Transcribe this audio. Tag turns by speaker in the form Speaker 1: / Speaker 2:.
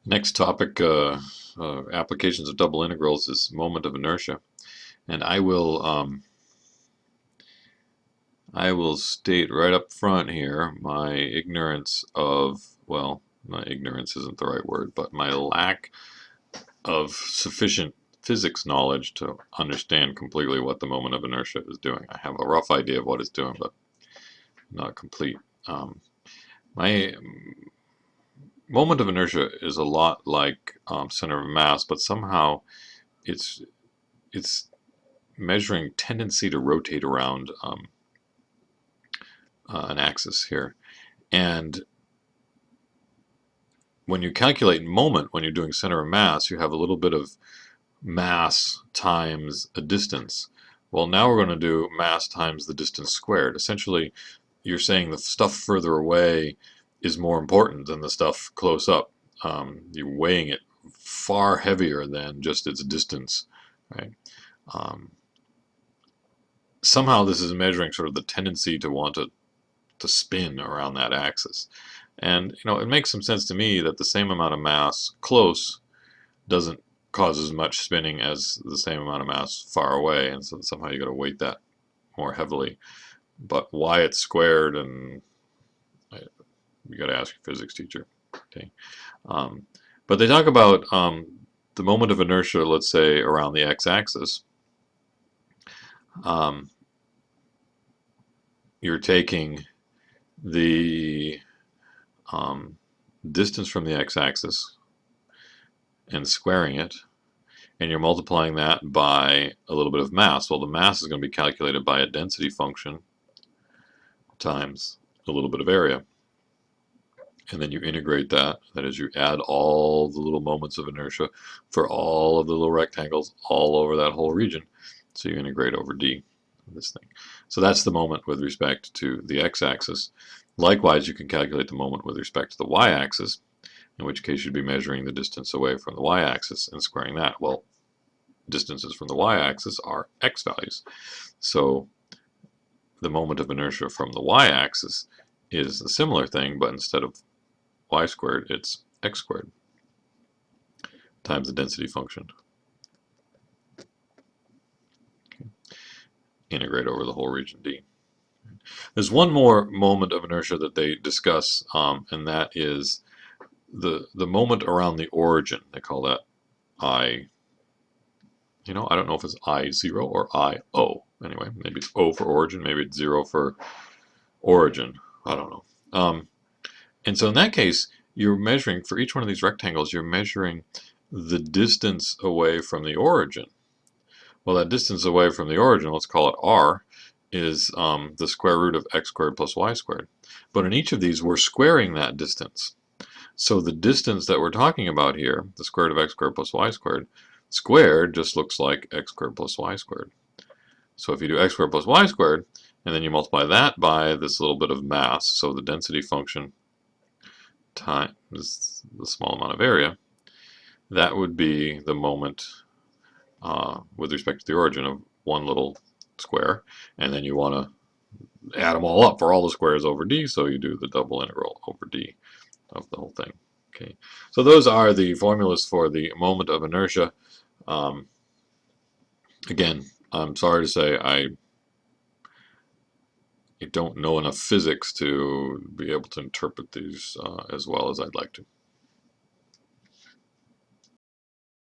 Speaker 1: Next topic, applications of double integrals, is moment of inertia, and I will state right up front here my ignorance of, well, my ignorance isn't the right word, but my lack of sufficient physics knowledge to understand completely what the moment of inertia is doing. I have a rough idea of what it's doing, but not complete. My moment of inertia is a lot like center of mass, but somehow it's it's measuring tendency to rotate around an axis here. And when you calculate moment, when you're doing center of mass, you have a little bit of mass times a distance. Well, now we're going to do mass times the distance squared. Essentially, you're saying the stuff further away is more important than the stuff close up. You're weighing it far heavier than just its distance, right? Somehow this is measuring sort of the tendency to want to spin around that axis. And it makes some sense to me that the same amount of mass close doesn't cause as much spinning as the same amount of mass far away, and so somehow you got to weight that more heavily. But why it's squared, and you got to ask your physics teacher. Okay, but they talk about the moment of inertia, let's say around the x-axis. You're taking the distance from the x-axis and squaring it, and you're multiplying that by a little bit of mass. Well, the mass is going to be calculated by a density function times a little bit of area. And then you integrate that. That is, you add all the little moments of inertia for all of the little rectangles all over that whole region. So you integrate over d, this thing. So that's the moment with respect to the x-axis. Likewise, you can calculate the moment with respect to the y-axis, in which case you'd be measuring the distance away from the y-axis and squaring that. Well, distances from the y-axis are x values. So the moment of inertia from the y-axis is a similar thing, but instead of y squared, it's x squared times the density function. Okay. Integrate over the whole region D. There's one more moment of inertia that they discuss, and that is the moment around the origin. They call that I. I don't know if it's I0 or I0. Anyway, maybe it's O for origin, maybe it's 0 for origin. I don't know. And so in that case, you're measuring, for each one of these rectangles, you're measuring the distance away from the origin. Well, that distance away from the origin, let's call it r, is the square root of x squared plus y squared. But in each of these, we're squaring that distance. So the distance that we're talking about here, the square root of x squared plus y squared just looks like x squared plus y squared. So if you do x squared plus y squared, and then you multiply that by this little bit of mass, so the density function times the small amount of area, that would be the moment with respect to the origin of one little square, and then you want to add them all up for all the squares over d, so you do the double integral over d of the whole thing. Okay, so those are the formulas for the moment of inertia. Again, I'm sorry to say I don't know enough physics to be able to interpret these as well as I'd like to.